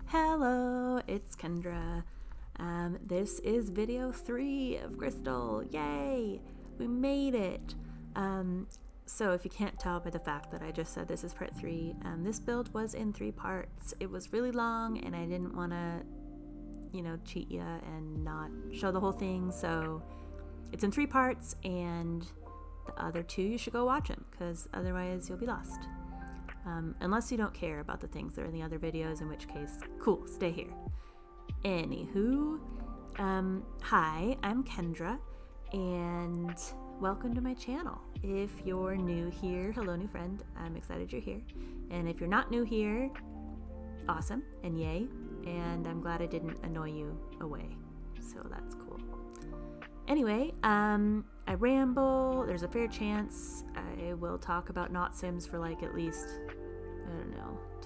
Hello, it's Kendra. This is video 3 of Crystal. Yay! We made it! So if you can't tell by the fact that I just said this is part 3, this build was in 3 parts. It was really long and I didn't want to, cheat you and not show the whole thing, so it's in 3 parts, and the other 2 you should go watch them, because otherwise you'll be lost. Unless you don't care about the things that are in the other videos, in which case, cool, stay here. Anywho, hi, I'm Kendra, and welcome to my channel. If you're new here, hello new friend, I'm excited you're here. And if you're not new here, awesome, and yay, and I'm glad I didn't annoy you away, so that's cool. Anyway, I ramble, there's a fair chance I will talk about not Sims for like at least,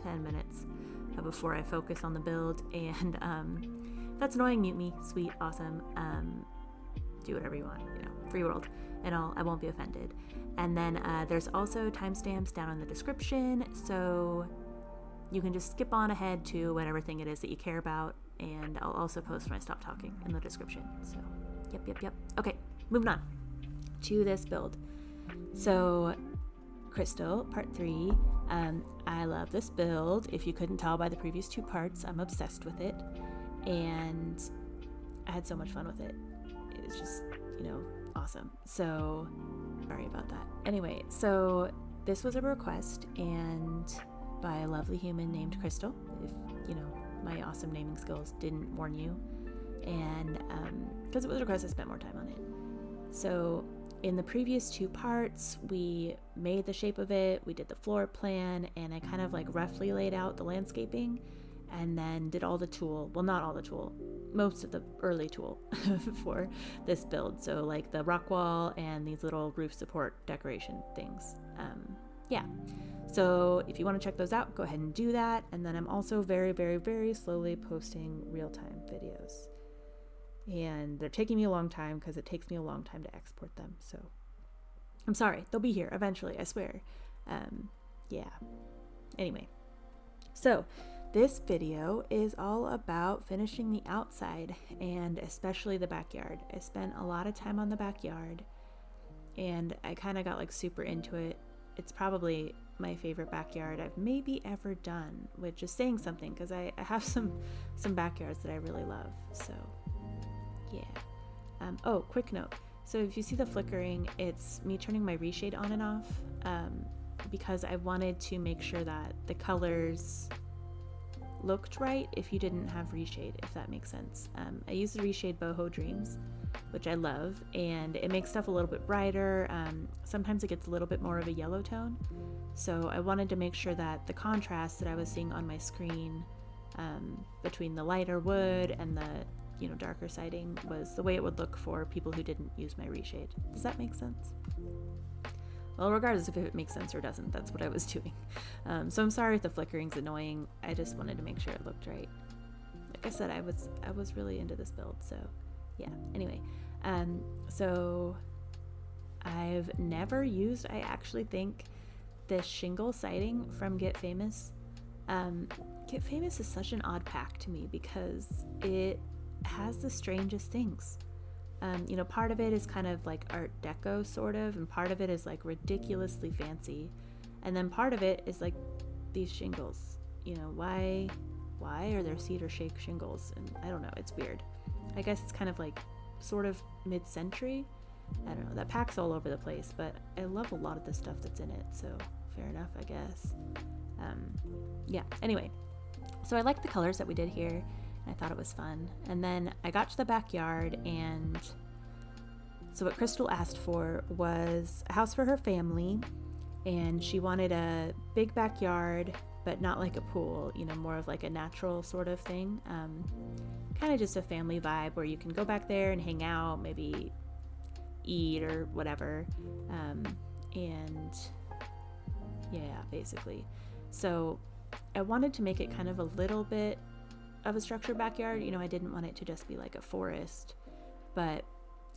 10 minutes before I focus on the build, and that's annoying, mute me, sweet, awesome, do whatever you want, free world, and I won't be offended. And then there's also timestamps down in the description, so you can just skip on ahead to whatever thing it is that you care about, and I'll also post when I stop talking in the description, so yep. Okay, moving on to this build. So Crystal, part 3. I love this build. If you couldn't tell by the previous 2 parts, I'm obsessed with it, and I had so much fun with it. It was just, awesome. So sorry about that. Anyway, so this was a request, and by a lovely human named Crystal, if my awesome naming skills didn't warn you, and because it was a request, I spent more time on it. So in the previous 2 parts, we made the shape of it, we did the floor plan, and I kind of like roughly laid out the landscaping, and then did all the tool, well, not all the tool, most of the early tool for this build. So like the rock wall and these little roof support decoration things. Yeah. So if you want to check those out, go ahead and do that. And then I'm also very, very, very slowly posting real-time videos. And they're taking me a long time because it takes me a long time to export them. So I'm sorry, they'll be here eventually, I swear. Yeah. Anyway, so this video is all about finishing the outside, and especially the backyard. I spent a lot of time on the backyard, and I kind of got like super into it. It's probably my favorite backyard I've maybe ever done, which is saying something because I have some backyards that I really love. So yeah. Oh, quick note. So if you see the flickering, it's me turning my reshade on and off, because I wanted to make sure that the colors looked right if you didn't have reshade, if that makes sense. I use the reshade Boho Dreams, which I love, and it makes stuff a little bit brighter. Sometimes it gets a little bit more of a yellow tone, so I wanted to make sure that the contrast that I was seeing on my screen between the lighter wood and the darker siding was the way it would look for people who didn't use my reshade. Does that make sense? Well, regardless if it makes sense or doesn't, that's what I was doing. So I'm sorry if the flickering's annoying. I just wanted to make sure it looked right. Like I said, I was really into this build, so yeah. Anyway, so I've never used, I actually think, this shingle siding from Get Famous. Get Famous is such an odd pack to me because it has the strangest things. Part of it is kind of like Art Deco sort of, and part of it is like ridiculously fancy, and then part of it is like these shingles. Why are there cedar shake shingles? And I don't know, it's weird. I guess it's kind of like sort of mid-century. I don't know, that pack's all over the place, but I love a lot of the stuff that's in it, so fair enough, I guess. Yeah, anyway, so I like the colors that we did here. I thought it was fun. And then I got to the backyard, and so what Crystal asked for was a house for her family, and she wanted a big backyard, but not like a pool, more of like a natural sort of thing. Kind of just a family vibe where you can go back there and hang out, maybe eat or whatever. And yeah, basically. So I wanted to make it kind of a little bit of a structured backyard. I didn't want it to just be like a forest, but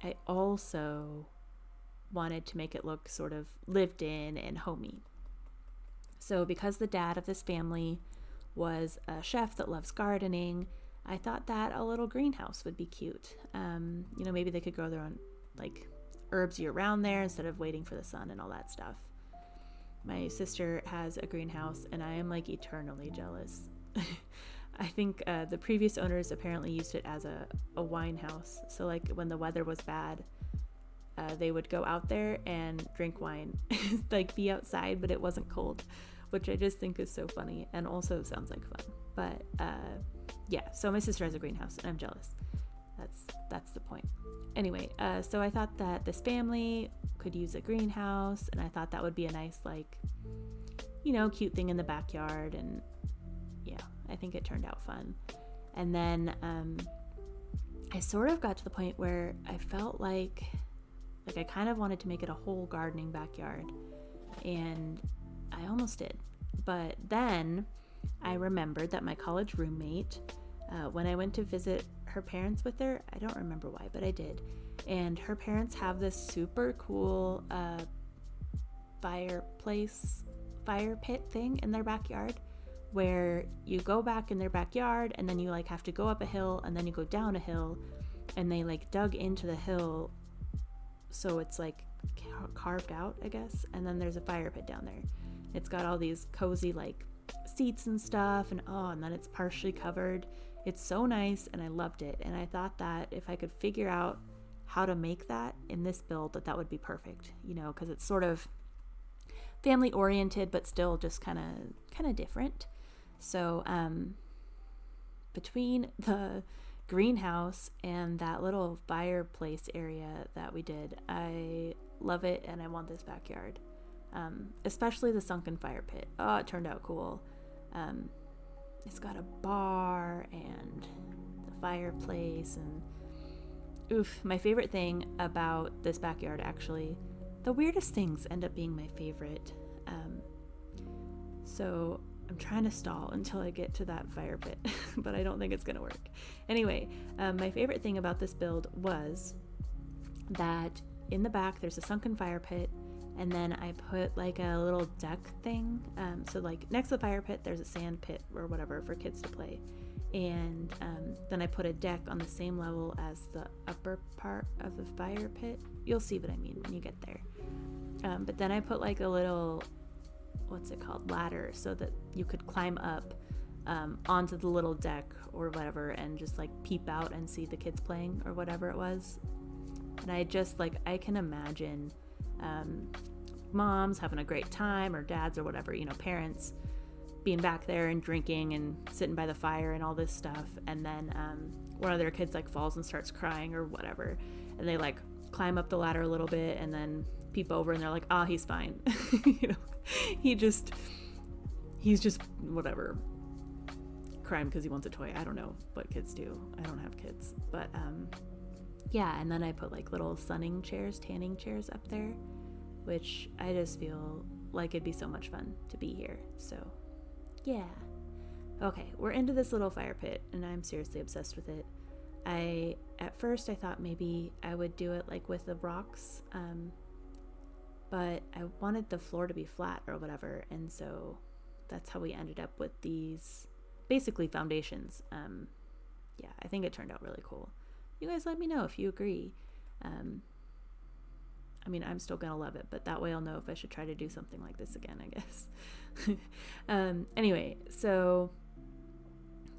I also wanted to make it look sort of lived in and homey. So because the dad of this family was a chef that loves gardening, I thought that a little greenhouse would be cute. Maybe they could grow their own like herbs year round there instead of waiting for the sun and all that stuff. My sister has a greenhouse and I am like eternally jealous. I think the previous owners apparently used it as a wine house. So like when the weather was bad, they would go out there and drink wine, like be outside, but it wasn't cold, which I just think is so funny and also sounds like fun. But yeah, so my sister has a greenhouse and I'm jealous. That's the point. Anyway, so I thought that this family could use a greenhouse, and I thought that would be a nice, like, cute thing in the backyard, and yeah, I think it turned out fun. And then I sort of got to the point where I felt like I kind of wanted to make it a whole gardening backyard, and I almost did. But then I remembered that my college roommate, when I went to visit her parents with her, I don't remember why, but I did, and her parents have this super cool fire pit thing in their backyard, where you go back in their backyard and then you like have to go up a hill and then you go down a hill, and they like dug into the hill so it's like carved out, I guess, and then there's a fire pit down there. It's got all these cozy like seats and stuff, and then it's partially covered. It's so nice, and I loved it, and I thought that if I could figure out how to make that in this build, that would be perfect, because it's sort of family oriented but still just kind of different. So between the greenhouse and that little fireplace area that we did, I love it, and I want this backyard, especially the sunken fire pit. It turned out cool. It's got a bar and the fireplace, and my favorite thing about this backyard, actually, the weirdest things end up being my favorite. So I'm trying to stall until I get to that fire pit, but I don't think it's gonna work. Anyway, my favorite thing about this build was that in the back there's a sunken fire pit, and then I put like a little deck thing. So like next to the fire pit, there's a sand pit or whatever for kids to play. And then I put a deck on the same level as the upper part of the fire pit. You'll see what I mean when you get there. But then I put like a little, ladder, so that you could climb up onto the little deck or whatever and just like peep out and see the kids playing or whatever it was. And I just I can imagine moms having a great time, or dads or whatever, parents being back there and drinking and sitting by the fire and all this stuff, and then one of their kids falls and starts crying or whatever, and they climb up the ladder a little bit and then peep over and they're like, he's fine. He's just whatever, crying because he wants a toy. I don't know what kids do. I don't have kids, but yeah. And then I put little tanning chairs up there, which I just feel like it'd be so much fun to be here. So yeah. Okay, we're into this little fire pit, and I'm seriously obsessed with it. At first I thought maybe I would do it with the rocks, but I wanted the floor to be flat or whatever, and so that's how we ended up with these basically foundations. Yeah, I think it turned out really cool. You guys let me know if you agree. I mean, I'm still gonna love it, but that way I'll know if I should try to do something like this again, I guess. Anyway, so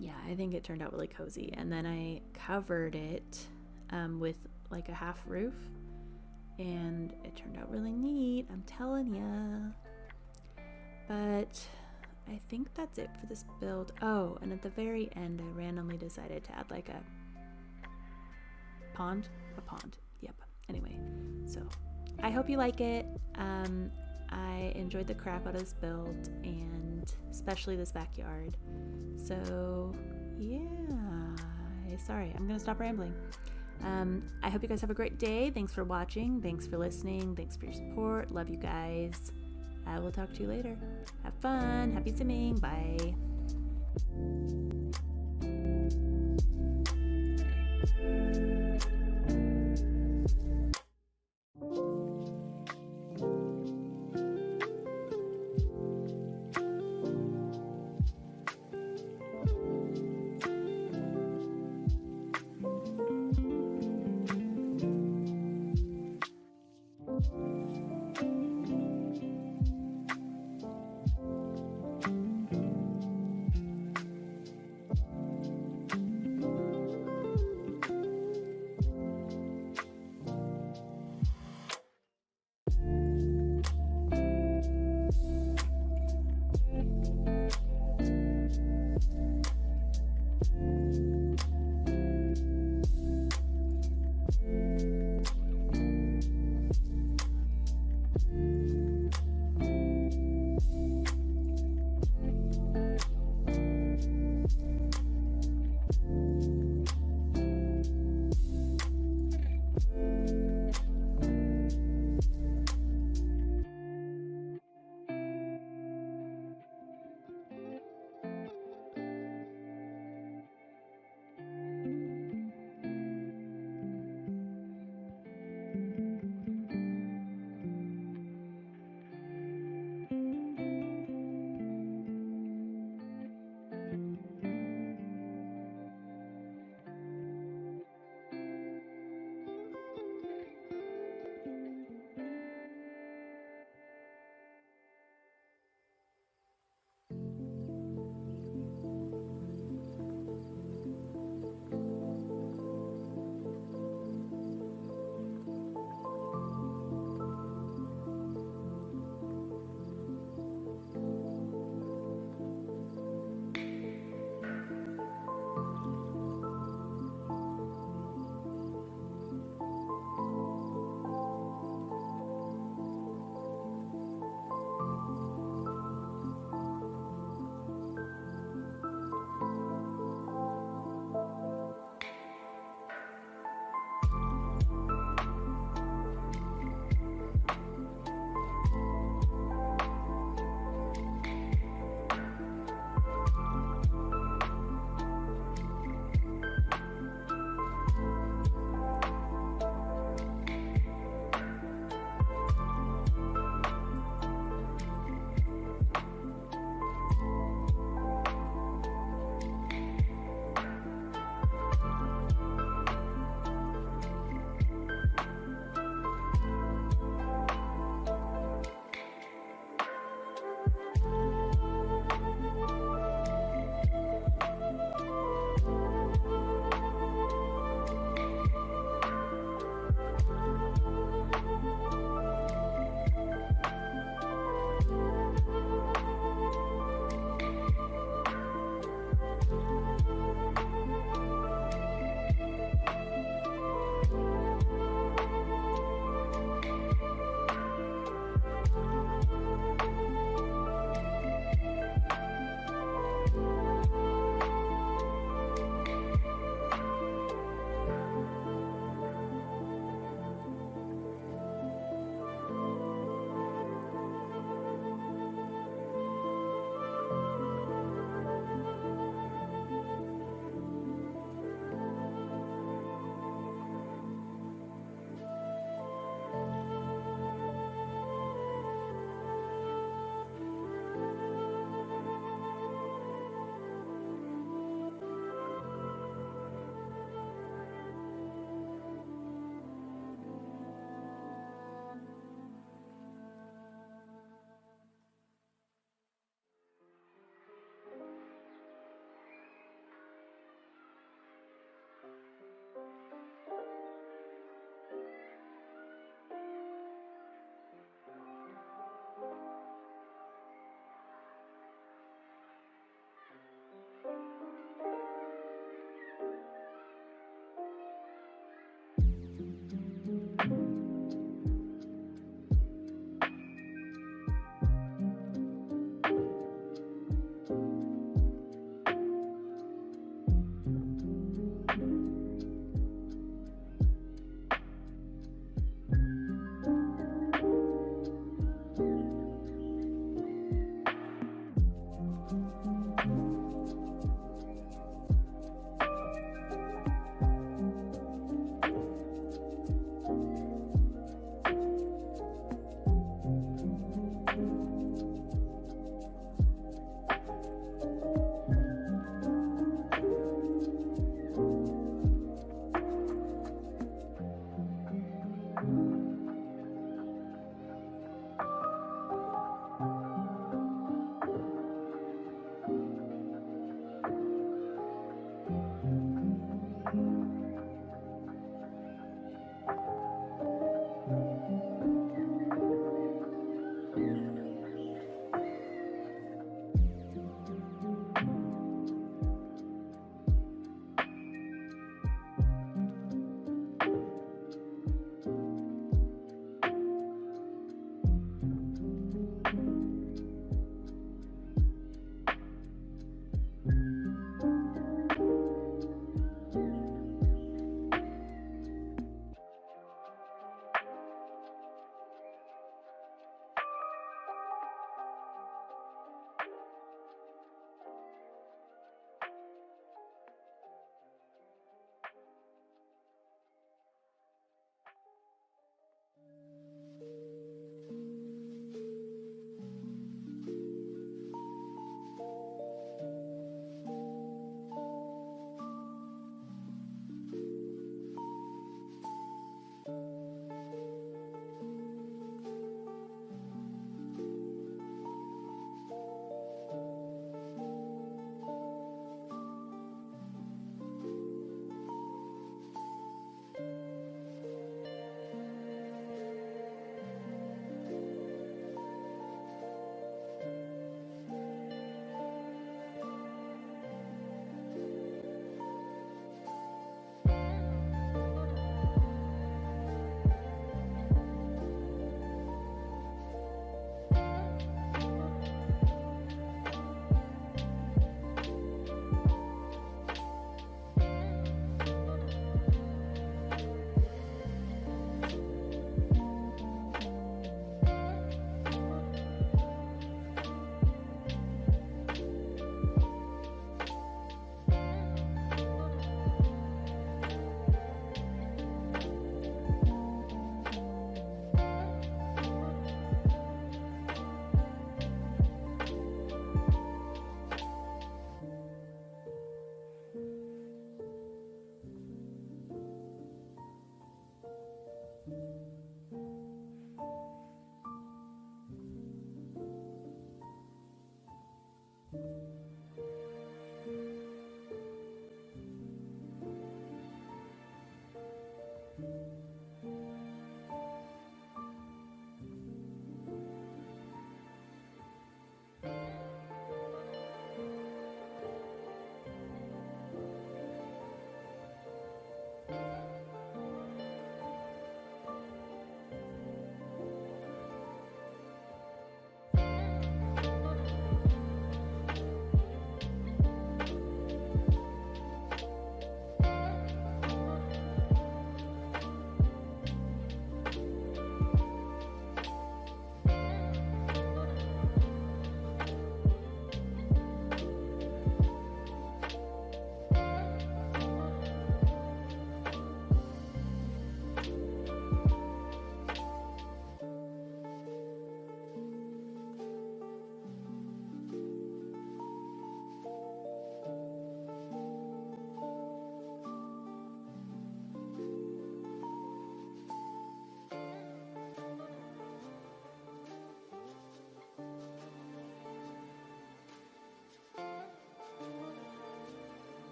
yeah, I think it turned out really cozy. And then I covered it with a half roof, and it turned out really neat, I'm telling ya. But I think that's it for this build. Oh, and at the very end, I randomly decided to add a pond. Yep. Anyway, so I hope you like it. I enjoyed the crap out of this build, and especially this backyard. So yeah, sorry, I'm gonna stop rambling. I hope you guys have a great day. Thanks for watching. Thanks for listening. Thanks for your support. Love you guys. I will talk to you later. Have fun. Happy simming. Bye.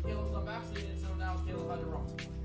Caleb's not vaccinated, so now Caleb had it wrong.